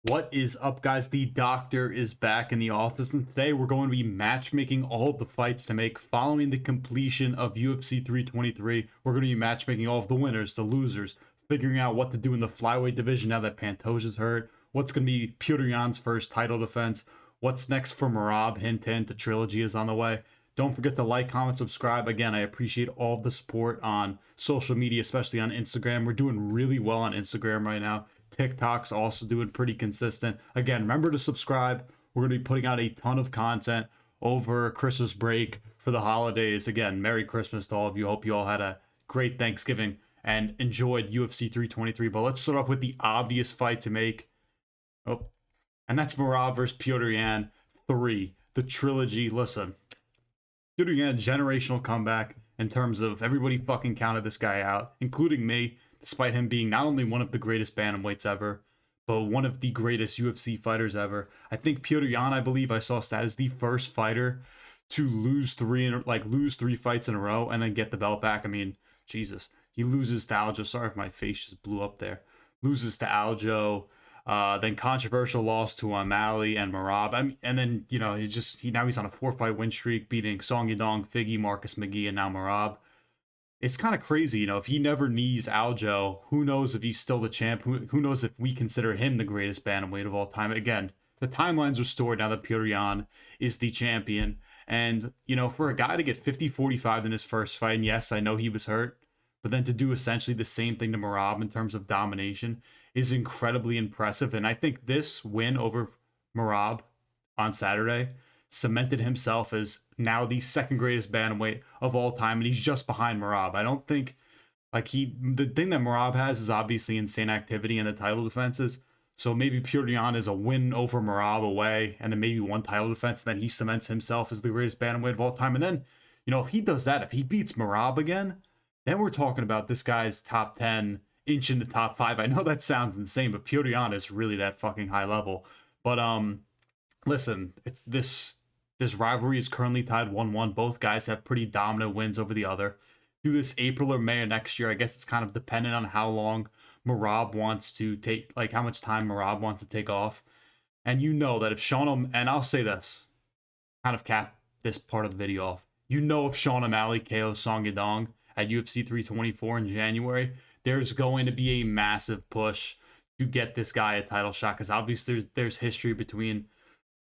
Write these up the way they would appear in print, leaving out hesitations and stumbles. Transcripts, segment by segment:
What is up, guys? The doctor is back in the office, and today we're going to be matchmaking all of the fights to make following the completion of UFC 323. We're going to be matchmaking all of the winners, the losers, figuring out what to do in the flyweight division now that Pantoja's hurt, what's going to be Petr Yan's first title defense, what's next for Merab, hint, hint, the trilogy is on the way. Don't forget to like, comment, subscribe. Again, I appreciate all of the support on social media, especially on Instagram. We're doing really well on Instagram right now. TikTok's also doing pretty consistent. Again, remember to subscribe. We're going to be putting out a ton of content over Christmas break for the holidays. Again, Merry Christmas to all of you. Hope you all had a great Thanksgiving and enjoyed UFC 323. But let's start off with the obvious fight to make. Oh, and that's Merab versus Petr Yan 3, the trilogy. Listen, Petr Yan, generational comeback in terms of everybody fucking counted this guy out, including me. Despite him being not only one of the greatest bantamweights ever, but one of the greatest UFC fighters ever. I think Petr Yan, I believe I saw stat, is the first fighter to lose three fights in a row and then get the belt back. I mean, Jesus. He loses to Aljo. Sorry if my face just blew up there. Loses to Aljo. Then controversial loss to O'Malley and Merab. And then, you know, he's on a 4-fight win streak, beating Song Yadong, Figgy, Marcus McGee, and now Merab. It's kind of crazy, you know, if he never knees Aljo, who knows if he's still the champ? Who knows if we consider him the greatest bantamweight of all time? Again, the timelines are stored now that Petr Yan is the champion. And, you know, for a guy to get 50-45 in his first fight, and yes, I know he was hurt, but then to do essentially the same thing to Merab in terms of domination is incredibly impressive. And I think this win over Merab on Saturday cemented himself as now the second greatest bantamweight of all time, and he's just behind Merab. I don't think, the thing that Merab has is obviously insane activity in the title defenses, so maybe Petr Yan is a win over Merab away, and then maybe one title defense, and then he cements himself as the greatest bantamweight of all time. And then, you know, if he does that, if he beats Merab again, then we're talking about this guy's top 10, inch in the top 5. I know that sounds insane, but Petr Yan is really that fucking high level. But, listen, it's this rivalry is currently tied 1-1. Both guys have pretty dominant wins over the other. Do this April or May of next year. I guess it's kind of dependent on how long Merab wants to take, how much time Merab wants to take off. And you know that if and I'll say this, kind of cap this part of the video off. You know, if Sean O'Malley KOs Song Yadong at UFC 324 in January, there's going to be a massive push to get this guy a title shot, because obviously there's history between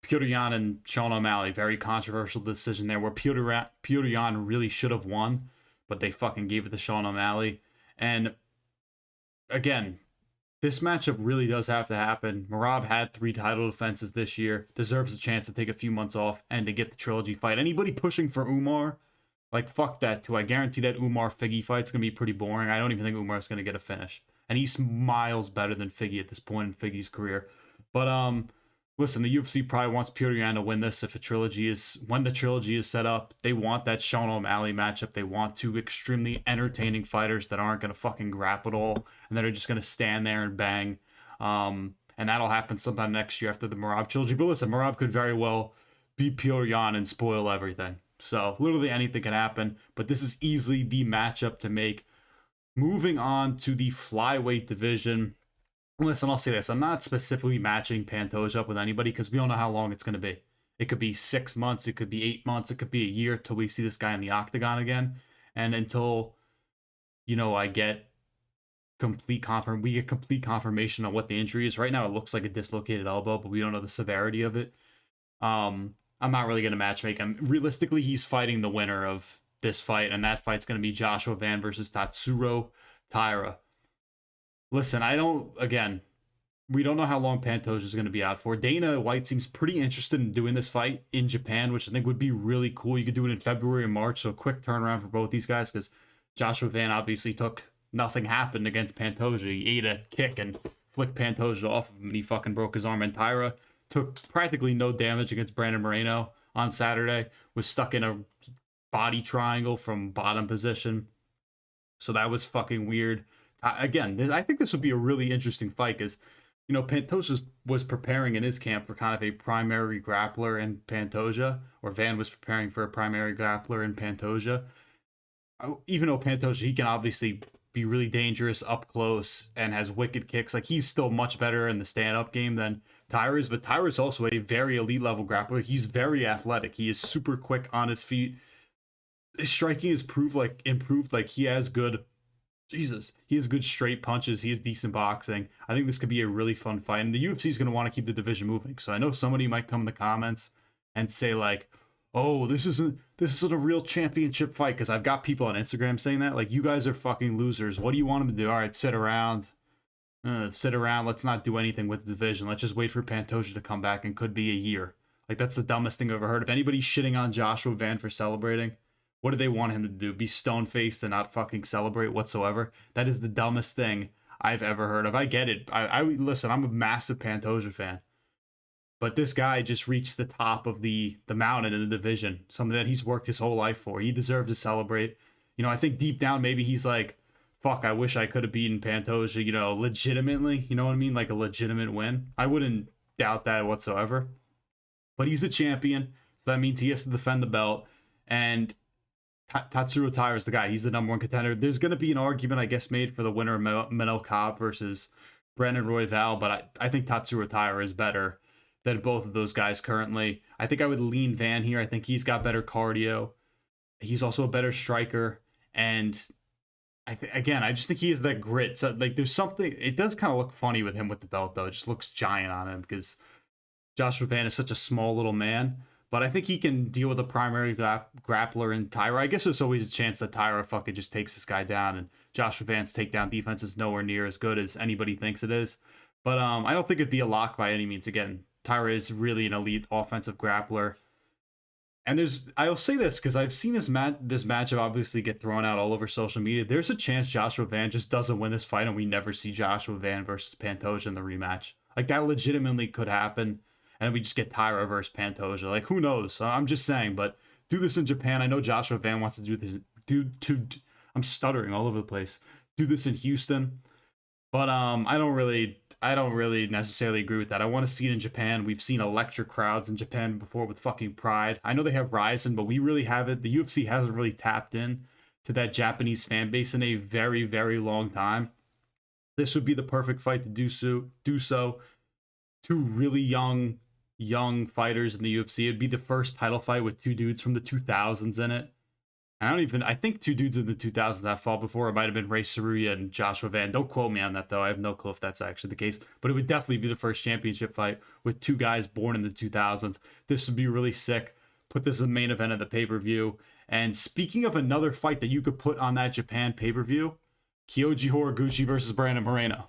Petr Yan and Sean O'Malley. Very controversial decision there where Petr Yan really should have won, but they fucking gave it to Sean O'Malley. And again, this matchup really does have to happen. Merab had 3 title defenses this year, deserves a chance to take a few months off and to get the trilogy fight. Anybody pushing for Umar, fuck that too. I guarantee that Umar Figgy fight's going to be pretty boring. I don't even think Umar's going to get a finish. And he's miles better than Figgy at this point in Figgy's career. But, listen, the UFC probably wants Petr Yan to win this when the trilogy is set up. They want that Sean O'Malley matchup. They want 2 extremely entertaining fighters that aren't going to fucking grapple at all and that are just going to stand there and bang. And that'll happen sometime next year after the Merab trilogy. But listen, Merab could very well beat Petr Yan and spoil everything. So literally anything can happen. But this is easily the matchup to make. Moving on to the flyweight division. Listen, I'll say this. I'm not specifically matching Pantoja up with anybody because we don't know how long it's going to be. It could be 6 months. It could be 8 months. It could be a year till we see this guy in the octagon again. And until, you know, we get complete confirmation on what the injury is. Right now, it looks like a dislocated elbow, but we don't know the severity of it. I'm not really going to matchmake him. Realistically, he's fighting the winner of this fight, and that fight's going to be Joshua Van versus Tatsuro Taira. Listen, we don't know how long Pantoja is going to be out for. Dana White seems pretty interested in doing this fight in Japan, which I think would be really cool. You could do it in February or March, so a quick turnaround for both these guys, because Joshua Van obviously nothing happened against Pantoja. He ate a kick and flicked Pantoja off of him. He fucking broke his arm. And Taira took practically no damage against Brandon Moreno on Saturday, was stuck in a body triangle from bottom position. So that was fucking weird. Again, I think this would be a really interesting fight because, you know, Pantoja was preparing in his camp for kind of a primary grappler in Pantoja, or Van was preparing for a primary grappler in Pantoja. Even though Pantoja, he can obviously be really dangerous up close and has wicked kicks. Like, he's still much better in the stand-up game than Taira is, but Taira is also a very elite level grappler. He's very athletic. He is super quick on his feet. His striking is improved. Like, he has good straight punches. He has decent boxing. I think this could be a really fun fight, and the UFC is going to want to keep the division moving. So I know somebody might come in the comments and say like, oh, this isn't a real championship fight, because I've got people on Instagram saying that. Like, you guys are fucking losers. What do you want them to do? All right, sit around. Let's not do anything with the division. Let's just wait for Pantoja to come back, and could be a year. Like, that's the dumbest thing I've ever heard. If anybody's shitting on Joshua Van for celebrating, what do they want him to do? Be stone-faced and not fucking celebrate whatsoever? That is the dumbest thing I've ever heard of. I get it. I listen, I'm a massive Pantoja fan. But this guy just reached the top of the mountain in the division, something that he's worked his whole life for. He deserved to celebrate. You know, I think deep down maybe he's like, fuck, I wish I could have beaten Pantoja, you know, legitimately. You know what I mean? Like a legitimate win. I wouldn't doubt that whatsoever. But he's a champion, so that means he has to defend the belt. And Tatsuro Taira is the guy. He's the number one contender. There's going to be an argument, I guess, made for the winner of Manel Cobb versus Brandon Royval, but I think Tatsuro Taira is better than both of those guys currently. I think I would lean Van here. I think he's got better cardio. He's also a better striker. And I just think he has that grit. So, like, there's something, it does kind of look funny with him with the belt, though. It just looks giant on him because Joshua Van is such a small little man. But I think he can deal with a primary grappler in Taira. I guess there's always a chance that Taira fucking just takes this guy down, and Joshua Van's takedown defense is nowhere near as good as anybody thinks it is. But I don't think it'd be a lock by any means. Again, Taira is really an elite offensive grappler. And I'll say this because I've seen this matchup obviously get thrown out all over social media. There's a chance Joshua Van just doesn't win this fight, and we never see Joshua Van versus Pantoja in the rematch. Like, that legitimately could happen. And we just get Taira versus Pantoja. Like, who knows? I'm just saying, but do this in Japan. I know Joshua Van wants to do this. I'm stuttering all over the place. Do this in Houston. But I don't really necessarily agree with that. I want to see it in Japan. We've seen electric crowds in Japan before with fucking Pride. I know they have Ryzen, but we really haven't. The UFC hasn't really tapped in to that Japanese fan base in a very, very long time. This would be the perfect fight to do so. Two really young fighters in the UFC. It'd be the first title fight with two dudes from the 2000s in it. I think two dudes in the 2000s have fought before. It might have been Ray Saruya and Joshua Van. Don't quote me on that, though. I have no clue if that's actually the case. But it would definitely be the first championship fight with two guys born in the 2000s. This would be really sick. Put this in the main event of the pay-per-view. And speaking of another fight that you could put on that Japan pay-per-view, Kyoji Horiguchi versus Brandon Moreno.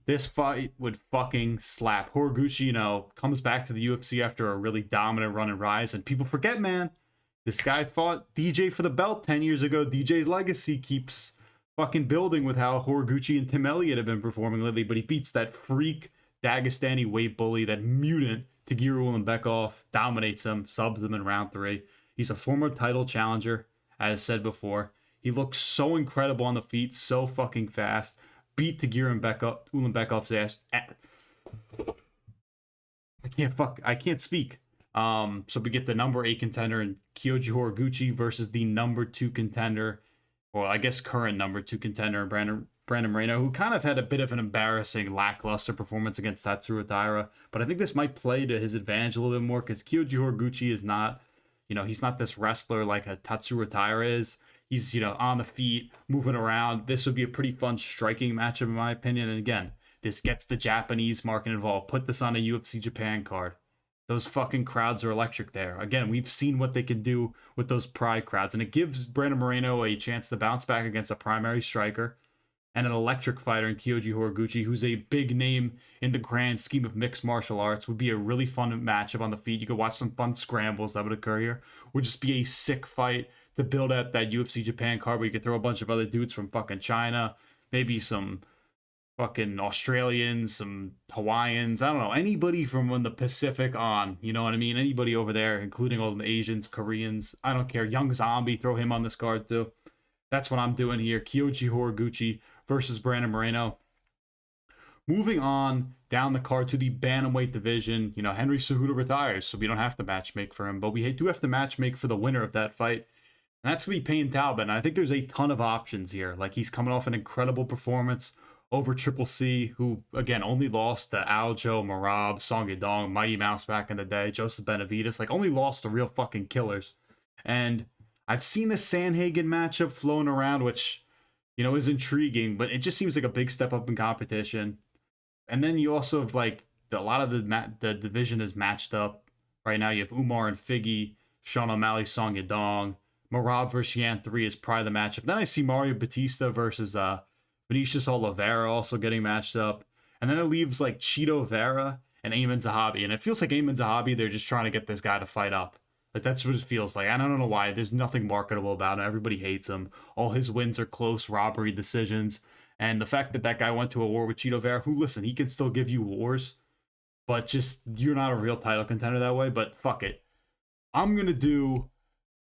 This fight would fucking slap. Horiguchi, comes back to the UFC after a really dominant run and rise. And people forget, man, this guy fought DJ for the belt 10 years ago. DJ's legacy keeps fucking building with how Horiguchi and Tim Elliott have been performing lately. But he beats that freak Dagestani weight bully, that mutant Tagiru Ulanbekov, dominates him, subs him in round 3. He's a former title challenger, as said before. He looks so incredible on the feet, so fucking fast. Beat Tagiru Ulanbekov's ass. I can't speak. So we get the number 8 contender in Kyoji Horiguchi versus the number 2 contender, well, I guess current number 2 contender, Brandon Moreno, who kind of had a bit of an embarrassing, lackluster performance against Tatsuro Taira. But I think this might play to his advantage a little bit more because Kyoji Horiguchi is not, he's not this wrestler like a Tatsuro Taira is. He's, on the feet, moving around. This would be a pretty fun striking matchup, in my opinion. And again, this gets the Japanese market involved. Put this on a UFC Japan card. Those fucking crowds are electric there. Again, we've seen what they can do with those Pride crowds. And it gives Brandon Moreno a chance to bounce back against a primary striker and an electric fighter in Kyoji Horiguchi, who's a big name in the grand scheme of mixed martial arts. Would be a really fun matchup on the feet. You could watch some fun scrambles that would occur here. Would just be a sick fight to build out that UFC Japan card where you could throw a bunch of other dudes from fucking China, maybe some fucking Australians, some Hawaiians, I don't know, anybody from the Pacific on, you know what I mean? Anybody over there, including all the Asians, Koreans, I don't care. Young Zombie, throw him on this card too. That's what I'm doing here. Kyoji Horiguchi versus Brandon Moreno. Moving on down the card to the bantamweight division, Henry Cejudo retires, so we don't have to matchmake for him, but we do have to matchmake for the winner of that fight. And that's going to be Payton Talbott. And I think there's a ton of options here. Like, he's coming off an incredible performance over Triple C, who, again, only lost to Aljo, Merab, Song Yadong, Mighty Mouse back in the day, Joseph Benavidez. Like, only lost to real fucking killers. And I've seen the Sandhagen matchup flown around, which, you know, is intriguing, but it just seems like a big step up in competition. And then you also have, like, a lot of the division is matched up. Right now you have Umar and Figgy, Sean O'Malley, Song Yadong. Merab versus Yan 3 is probably the matchup. Then I see Mario Batista versus Vinicius Oliveira also getting matched up. And then it leaves like Cheeto Vera and Ayman Zahabi. And it feels like Ayman Zahabi, they're just trying to get this guy to fight up. Like, that's what it feels like. I don't know why. There's nothing marketable about him. Everybody hates him. All his wins are close robbery decisions. And the fact that that guy went to a war with Cheeto Vera, who, listen, he can still give you wars. But just, you're not a real title contender that way. But fuck it. I'm going to do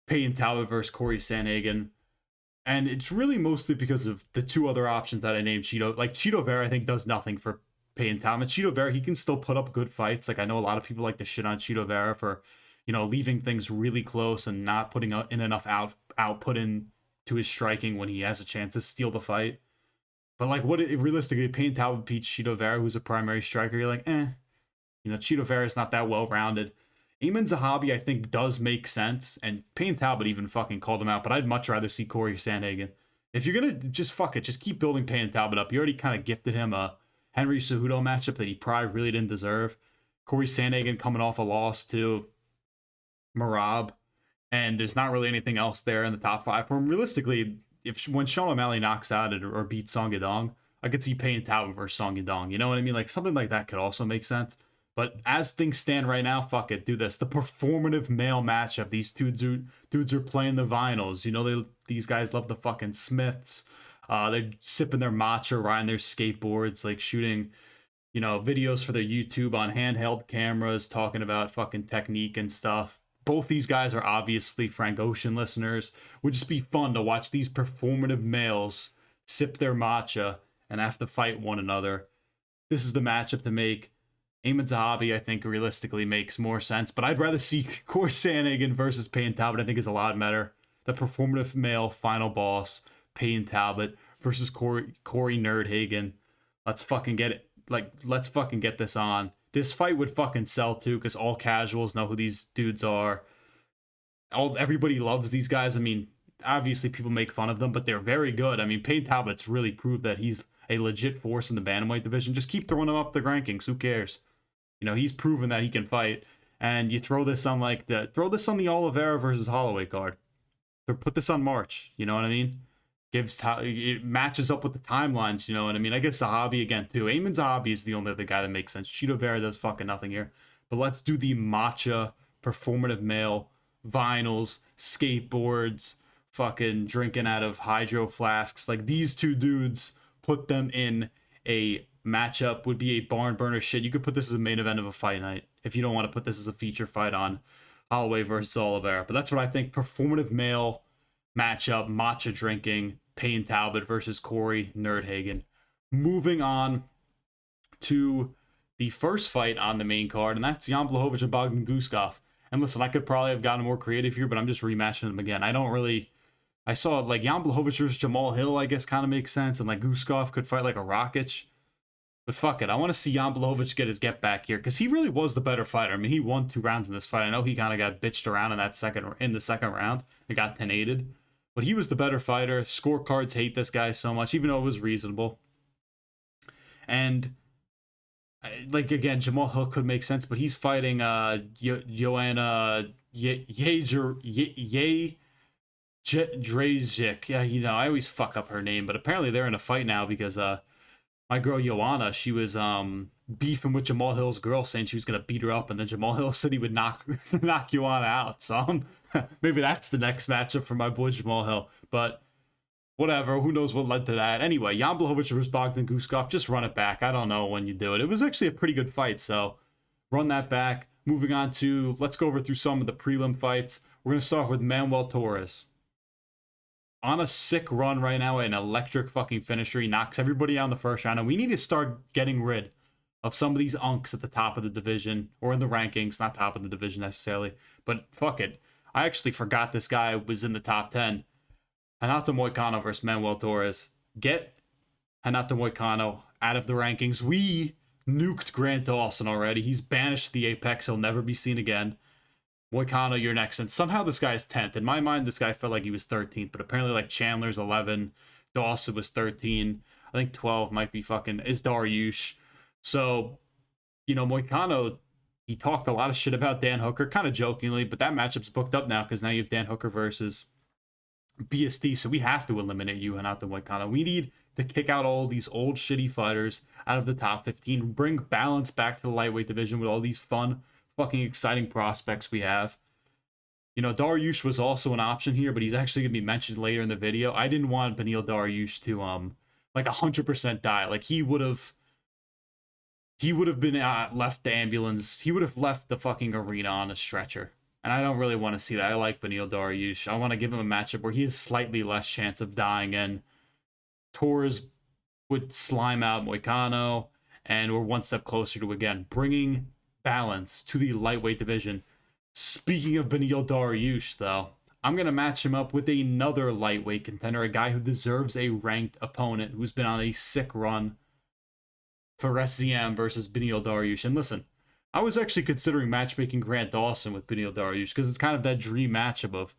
Payton Talbott versus Corey Sandhagen. And it's really mostly because of the two other options that I named. Cheeto Vera, I think, does nothing for Payton Talbott. Cheeto Vera, he can still put up good fights. Like, I know a lot of people like to shit on Cheeto Vera for, you know, leaving things really close and not putting in enough output into his striking when he has a chance to steal the fight. But, like, realistically, Payton Talbott beats Cheeto Vera, who's a primary striker. You're like, You know, Cheeto Vera is not that well-rounded. Ayman Zahabi, I think, does make sense, and Payton Talbott even fucking called him out, but I'd much rather see Corey Sandhagen. If you're going to just fuck it, just keep building Payton Talbott up. You already kind of gifted him a Henry Cejudo matchup that he probably really didn't deserve. Corey Sandhagen coming off a loss to Merab, and there's not really anything else there in the top five for him. Realistically, when Sean O'Malley knocks out or beats Song Yadong, I could see Payton Talbott versus Song Yadong. You know what I mean? Like, something like that could also make sense. But as things stand right now, fuck it, do this. The performative male matchup. These dudes are playing the vinyls. You know, these guys love the fucking Smiths. They're sipping their matcha, riding their skateboards, like shooting, you know, videos for their YouTube on handheld cameras, talking about fucking technique and stuff. Both these guys are obviously Frank Ocean listeners. Would just be fun to watch these performative males sip their matcha and have to fight one another. This is the matchup to make. Ayman Zahabi, I think, realistically makes more sense, but I'd rather see Corey Sandhagen versus Payton Talbott. I think is a lot better. The performative male final boss, Payton Talbott versus Corey Nerdhagen. Let's fucking get it. Like, let's fucking get this on. This fight would fucking sell too, because all casuals know who these dudes are. Everybody loves these guys. I mean, obviously people make fun of them, but they're very good. I mean, Payton Talbott's really proved that he's a legit force in the bantamweight division. Just keep throwing him up the rankings. Who cares? You know, he's proven that he can fight, and you throw this on the Oliveira versus Holloway card. Or put this on March. You know what I mean? It matches up with the timelines. You know what I mean? I guess Zahabi again too. Ayman Zahabi is the only other guy that makes sense. Cheeto Vera does fucking nothing here. But let's do the matcha performative male vinyls, skateboards, fucking drinking out of hydro flasks. Like, these two dudes, put them in a matchup would be a barn burner shit. You could put this as a main event of a fight night if you don't want to put this as a feature fight on Holloway versus Oliveira. But that's what I think. Performative male matchup, matcha drinking, Payton Talbott versus Corey Nerdhagen. Moving on to the first fight on the main card, and that's Jan Blachowicz and Bogdan Guskov. And listen, I could probably have gotten more creative here, but I'm just rematching them again. I saw like Jan Blachowicz versus Jamal Hill, I guess kind of makes sense, and like Guskov could fight like a Rakic. But fuck it, I want to see Jan Blachowicz get his get back here, because he really was the better fighter. I mean, he won 2 rounds in this fight. I know he kind of got bitched around in the second round. It got 10-8'd. But he was the better fighter. Scorecards hate this guy so much, even though it was reasonable. And, like, again, Jamal Hill could make sense, but he's fighting Joanna Drazic. Yeah, you know, I always fuck up her name, but apparently they're in a fight now because my girl Joanna, she was beefing with Jamal Hill's girl, saying she was going to beat her up, and then Jamal Hill said he would knock Joanna out. So maybe that's the next matchup for my boy Jamal Hill. But whatever, who knows what led to that. Anyway, Jan Blachowicz versus Bogdan Guskov, just run it back. I don't know when you do it. It was actually a pretty good fight, so run that back. Moving on to, let's go over through some of the prelim fights. We're going to start with Manuel Torres. On a sick run right now, an electric fucking finisher. He knocks everybody out in the first round, and we need to start getting rid of some of these unks at the top of the division, or in the rankings, not top of the division necessarily, but fuck it. I actually forgot this guy was in the top 10. Renato Moicano versus Manuel Torres. Get Renato Moicano out of the rankings. We nuked Grant Dawson already. He's banished the Apex. He'll never be seen again. Moicano, you're next. And somehow this guy's 10th. In my mind, this guy felt like he was 13th, but apparently like Chandler's 11. Dawson was 13. I think 12 might be fucking is Dariush. So, Moicano, he talked a lot of shit about Dan Hooker, kind of jokingly, but that matchup's booked up now because now you have Dan Hooker versus BSD, so we have to eliminate you, Renato Moicano. We need to kick out all these old shitty fighters out of the top 15, bring balance back to the lightweight division with all these fun, fucking exciting prospects we have. Dariush was also an option here, but he's actually going to be mentioned later in the video. I didn't want Beneil Dariush to, 100% die. Like, he would have been left the ambulance. He would have left the fucking arena on a stretcher. And I don't really want to see that. I like Beneil Dariush. I want to give him a matchup where he has slightly less chance of dying, and Torres would slime out Moicano, and we're one step closer to, again, bringing balance to the lightweight division. Speaking of Beneil Dariush, though, I'm going to match him up with another lightweight contender, a guy who deserves a ranked opponent, who's been on a sick run. For Ziam versus Beneil Dariush. And listen, I was actually considering matchmaking Grant Dawson with Beneil Dariush because it's kind of that dream matchup of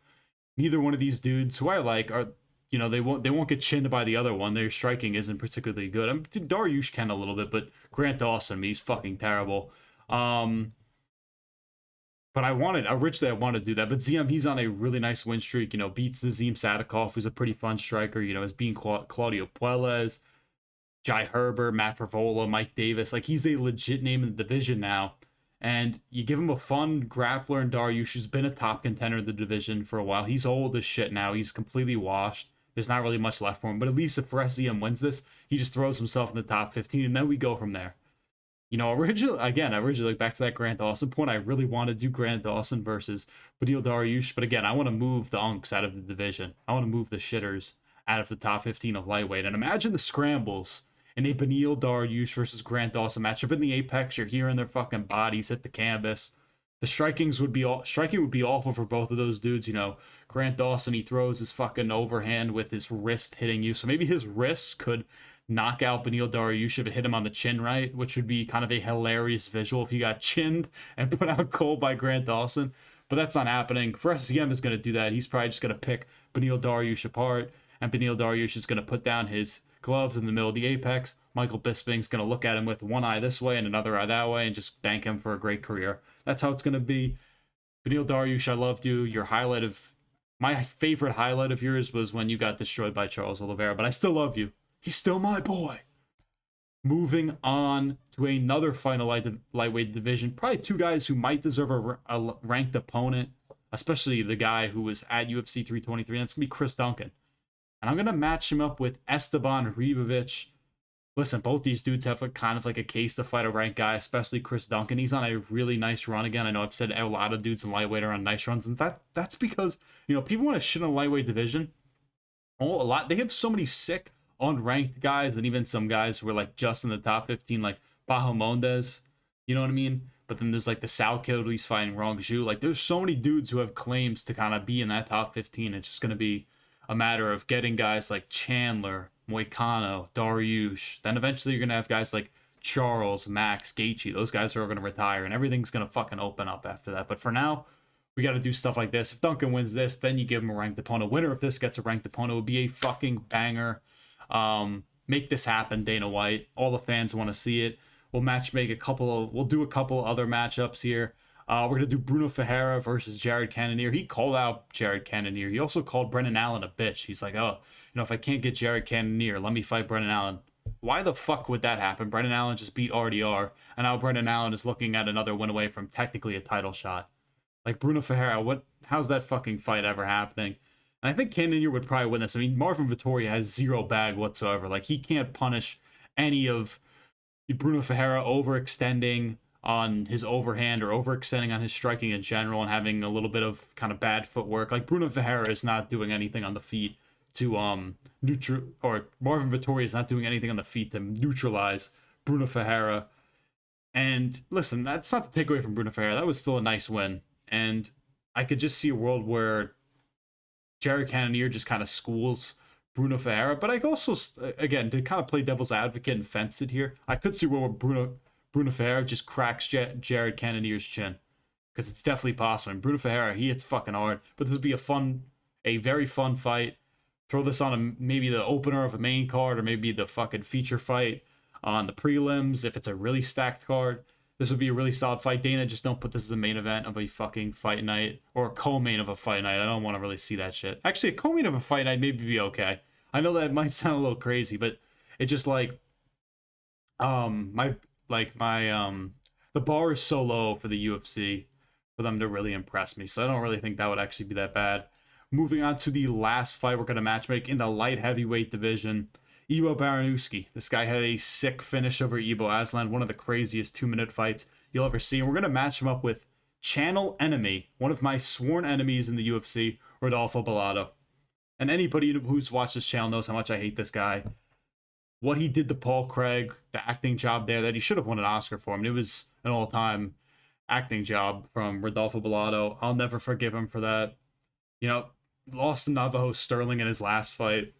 neither one of these dudes who I like are, they won't get chinned by the other one. Their striking isn't particularly good. Dariush can a little bit, but Grant Dawson, he's fucking terrible. But originally I wanted to do that. But Ziam, he's on a really nice win streak, beats Nazim Sadikov, who's a pretty fun striker, is being Claudio Puelles, Jai Herbert, Matt Favola, Mike Davis. Like, he's a legit name in the division now. And you give him a fun grappler in Dariush, who's been a top contender in the division for a while. He's old as shit now. He's completely washed. There's not really much left for him. But at least if Ziam wins this, he just throws himself in the top 15, and then we go from there. Originally, back to that Grant Dawson point, I really want to do Grant Dawson versus Beneil Dariush. But again, I want to move the unks out of the division. I want to move the shitters out of the top 15 of lightweight. And imagine the scrambles in a Beneil Dariush versus Grant Dawson matchup in the Apex. You're hearing their fucking bodies hit the canvas. The striking would be awful for both of those dudes. Grant Dawson, he throws his fucking overhand with his wrist hitting you. So maybe his wrist could knock out Beneil Dariush if it hit him on the chin right, which would be kind of a hilarious visual if he got chinned and put out cold by Grant Dawson. But that's not happening. For Ziam is going to do that. He's probably just going to pick Beneil Dariush apart, and Beneil Dariush is going to put down his gloves in the middle of the Apex. Michael Bisping's going to look at him with one eye this way and another eye that way and just thank him for a great career. That's how it's going to be. Beneil Dariush, I loved you. My favorite highlight of yours was when you got destroyed by Charles Oliveira, but I still love you. He's still my boy. Moving on to another final lightweight division. Probably two guys who might deserve a ranked opponent, especially the guy who was at UFC 323. That's going to be Chris Duncan. And I'm going to match him up with Esteban Ribovic. Listen, both these dudes have kind of like a case to fight a ranked guy, especially Chris Duncan. He's on a really nice run again. I know I've said a lot of dudes in lightweight are on nice runs, and that's because, people want to shit on the lightweight division. They have so many sick, unranked guys, and even some guys who are like just in the top 15, like Bajo Mondes. You know what I mean? But then there's like the Sao Kid who's fighting Rong Zhu. Like, there's so many dudes who have claims to kind of be in that top 15. It's just going to be a matter of getting guys like Chandler, Moicano, Dariush. Then eventually you're going to have guys like Charles, Max, Gaethje. Those guys are all going to retire, and everything's going to fucking open up after that. But for now, we got to do stuff like this. If Duncan wins this, then you give him a ranked opponent. Winner if this gets a ranked opponent would be a fucking banger. Make this happen, Dana White. All the fans want to see it. We'll do a couple other matchups here. We're going to do Bruno Ferreira versus Jared Cannonier. He called out Jared Cannonier. He also called Brendan Allen a bitch. He's like, if I can't get Jared Cannonier, let me fight Brendan Allen. Why the fuck would that happen? Brendan Allen just beat RDR, and now Brendan Allen is looking at another win away from technically a title shot. Like, Bruno Ferreira, how's that fucking fight ever happening? And I think Cannonier would probably win this. I mean, Marvin Vettori has zero bag whatsoever. Like, he can't punish any of Bruno Ferreira overextending on his overhand or overextending on his striking in general and having a little bit of kind of bad footwork. Like, Bruno Ferreira is not doing anything on the feet to Marvin Vettori is not doing anything on the feet to neutralize Bruno Ferreira. And listen, that's not to take away from Bruno Ferreira. That was still a nice win. And I could just see a world where Jared Cannonier just kind of schools Bruno Ferreira. But I could also, again, to kind of play devil's advocate and fence it here, I could see where Bruno Ferreira just cracks Jared Cannonier's chin, because it's definitely possible. And Bruno Ferreira, he hits fucking hard. But this would be a very fun fight. Throw this on maybe the opener of a main card, or maybe the fucking feature fight on the prelims if it's a really stacked card. This would be a really solid fight. Dana, just don't put this as a main event of a fucking fight night, or a co-main of a fight night. I don't want to really see that shit. Actually, a co-main of a fight night maybe be okay. I know that might sound a little crazy, but it just like the bar is so low for the UFC for them to really impress me. So I don't really think that would actually be that bad. Moving on to the last fight we're going to matchmake in the light heavyweight division. Iwo Baraniewski. This guy had a sick finish over Ibo Aslan, one of the craziest 2-minute fights you'll ever see. And we're going to match him up with channel enemy, one of my sworn enemies in the UFC, Rodolfo Bellato. And anybody who's watched this channel knows how much I hate this guy. What he did to Paul Craig, the acting job there, that he should have won an Oscar for him. It was an all-time acting job from Rodolfo Bellato. I'll never forgive him for that. You know, lost to Navajo Sterling in his last fight.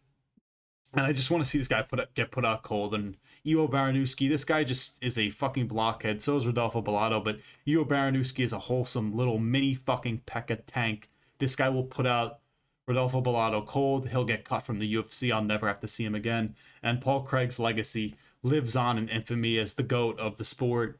And I just want to see this guy get put out cold. And Iwo Baraniewski, this guy just is a fucking blockhead. So is Rodolfo Bellato. But Iwo Baraniewski is a wholesome little mini fucking P.E.K.K.A tank. This guy will put out Rodolfo Bellato cold. He'll get cut from the UFC. I'll never have to see him again. And Paul Craig's legacy lives on in infamy as the GOAT of the sport.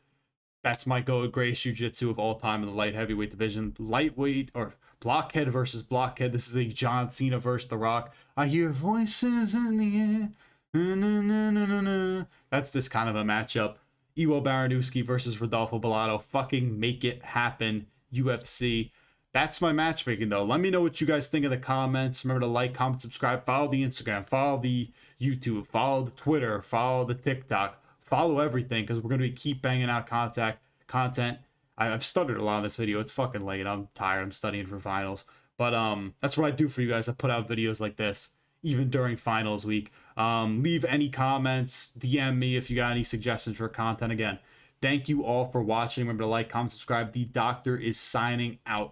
That's my GOAT, greatest jiu-jitsu of all time in the light heavyweight division. Lightweight, or blockhead versus blockhead. This is the John Cena versus The Rock. I hear voices in the air. Na, na, na, na, na. That's this kind of a matchup. Iwo Baraniewski versus Rodolfo Bellato. Fucking make it happen, UFC. That's my matchmaking, though. Let me know what you guys think in the comments. Remember to like, comment, subscribe, follow the Instagram, follow the YouTube, follow the Twitter, follow the TikTok, follow everything, because we're going to keep banging out content. I've stuttered a lot in this video. It's fucking late. I'm tired. I'm studying for finals. But that's what I do for you guys. I put out videos like this, even during finals week. Leave any comments. DM me if you got any suggestions for content. Again, thank you all for watching. Remember to like, comment, subscribe. The Doctor is signing out.